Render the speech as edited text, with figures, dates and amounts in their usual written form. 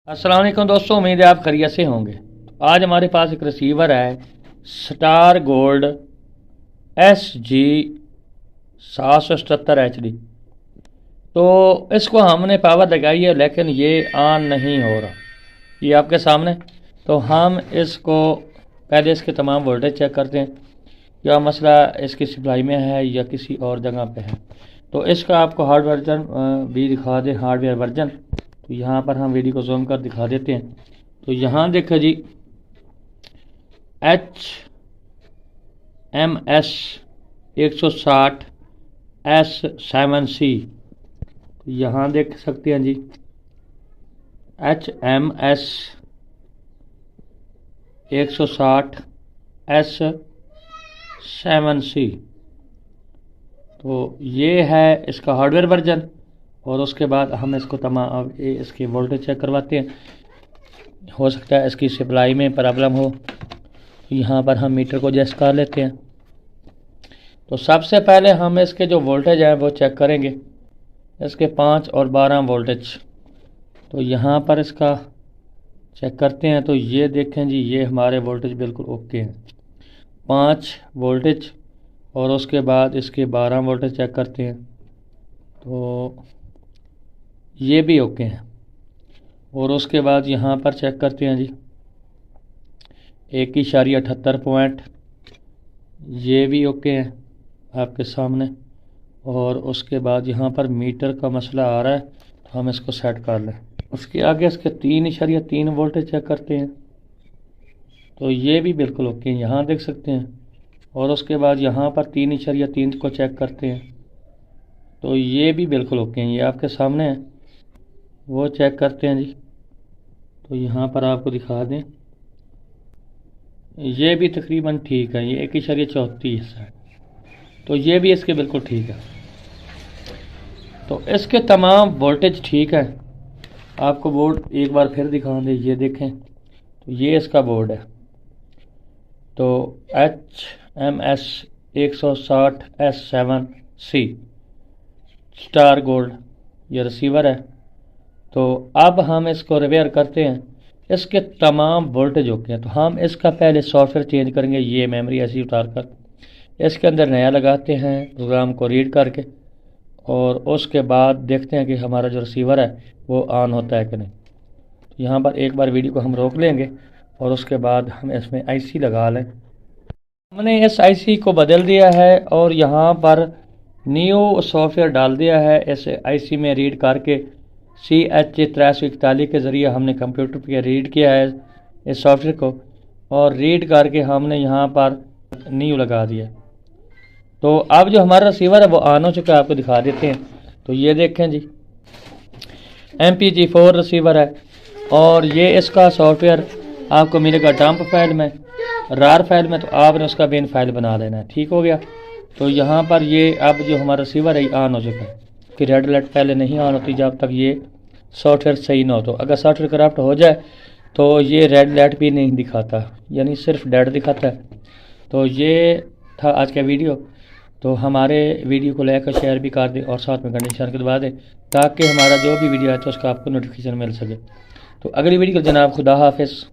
अस्सलाम वालेकुम दोस्तों, उम्मीद है आप खैरियत से होंगे। तो आज हमारे पास एक रिसीवर है स्टार गोल्ड SG 777 HD। तो इसको हमने पावर लगाई है लेकिन ये ऑन नहीं हो रहा, ये आपके सामने। तो हम इसको पहले इसके तमाम वोल्टेज चेक करते हैं, क्या मसला इसकी सप्लाई में है या किसी और जगह पे है। तो इसका आपको हार्ड वर्जन भी दिखा दें, हार्डवेयर वर्जन। तो यहाँ पर हम वीडियो को जूम कर दिखा देते हैं। तो यहाँ देखो जी, HMS 160 S7C। तो यहाँ देख सकते हैं जी, HMS 160 S7C। तो ये है इसका हार्डवेयर वर्जन। और उसके बाद हम इसको तमाम इसके वोल्टेज चेक करवाते हैं, हो सकता है इसकी सप्लाई में प्रॉब्लम हो। यहाँ पर हम मीटर को एडजस्ट कर लेते हैं। तो सबसे पहले हम इसके जो वोल्टेज हैं वो चेक करेंगे, इसके 5 और 12 वोल्टेज। तो यहाँ पर इसका चेक करते हैं। तो ये देखें जी, ये हमारे वोल्टेज बिल्कुल ओके हैं, 5 वोल्टेज। और उसके बाद इसके 12 वोल्टेज चेक करते हैं, तो ये भी ओके हैं। और उसके बाद यहाँ पर चेक करते हैं जी, 1.78 पॉइंट, ये भी ओके हैं आपके सामने। और उसके बाद यहाँ पर मीटर का मसला आ रहा है, तो हम इसको सेट कर लें। उसके आगे इसके 3.3 वोल्टेज चेक करते हैं, तो ये भी बिल्कुल ओके हैं, यहाँ देख सकते हैं। और उसके बाद यहाँ पर 3.3 को चेक करते हैं, तो ये भी बिल्कुल ओके हैं, ये आपके सामने है। वो चेक करते हैं जी, तो यहाँ पर आपको दिखा दें, ये भी तकरीबन ठीक है, ये 1.34 है। तो ये भी इसके बिल्कुल ठीक है। तो इसके तमाम वोल्टेज ठीक है। आपको बोर्ड एक बार फिर दिखा दें, ये देखें। तो ये इसका बोर्ड है। तो HMS 160 S7C स्टार गोल्ड ये रिसीवर है। तो अब हम इसको रिपेयर करते हैं, इसके तमाम वोल्टेज ओके हैं। तो हम इसका पहले सॉफ्टवेयर चेंज करेंगे, ये मेमोरी ऐसी उतार कर इसके अंदर नया लगाते हैं प्रोग्राम को रीड करके। और उसके बाद देखते हैं कि हमारा जो रिसीवर है वो ऑन होता है कि नहीं। तो यहाँ पर एक बार वीडियो को हम रोक लेंगे और उसके बाद हम इसमें IC लगा लें। हमने इस IC को बदल दिया है और यहाँ पर न्यू सॉफ्टवेयर डाल दिया है। इस IC में रीड करके CH341 के ज़रिए हमने कंप्यूटर पे रीड किया है इस सॉफ्टवेयर को, और रीड करके हमने यहाँ पर न्यू लगा दिया। तो अब जो हमारा रिसीवर है वो ऑन हो चुका है, आपको दिखा देते हैं। तो ये देखें जी, MPG4 रिसीवर है। और ये इसका सॉफ्टवेयर आपको मिलेगा डंप फाइल में, रार फाइल में। तो आपने उसका बिन फाइल बना लेना है, ठीक हो गया। तो यहाँ पर ये अब जो हमारा रिसीवर है ऑन हो चुका है कि रेड लाइट पहले नहीं ऑन होती जब तक ये सॉफ्टवेयर सही ना हो। तो अगर सॉफ्टवेयर करप्ट हो जाए तो ये रेड लाइट भी नहीं दिखाता, यानी सिर्फ डेड दिखाता है। तो ये था आज का वीडियो। तो हमारे वीडियो को लाइक और शेयर भी कर दें और साथ में घंटे निशान को दबा दें, ताकि हमारा जो भी वीडियो है तो उसका आपको नोटिफिकेशन मिल सके। तो अगली वीडियो को जनाब, खुदा हाफिज़।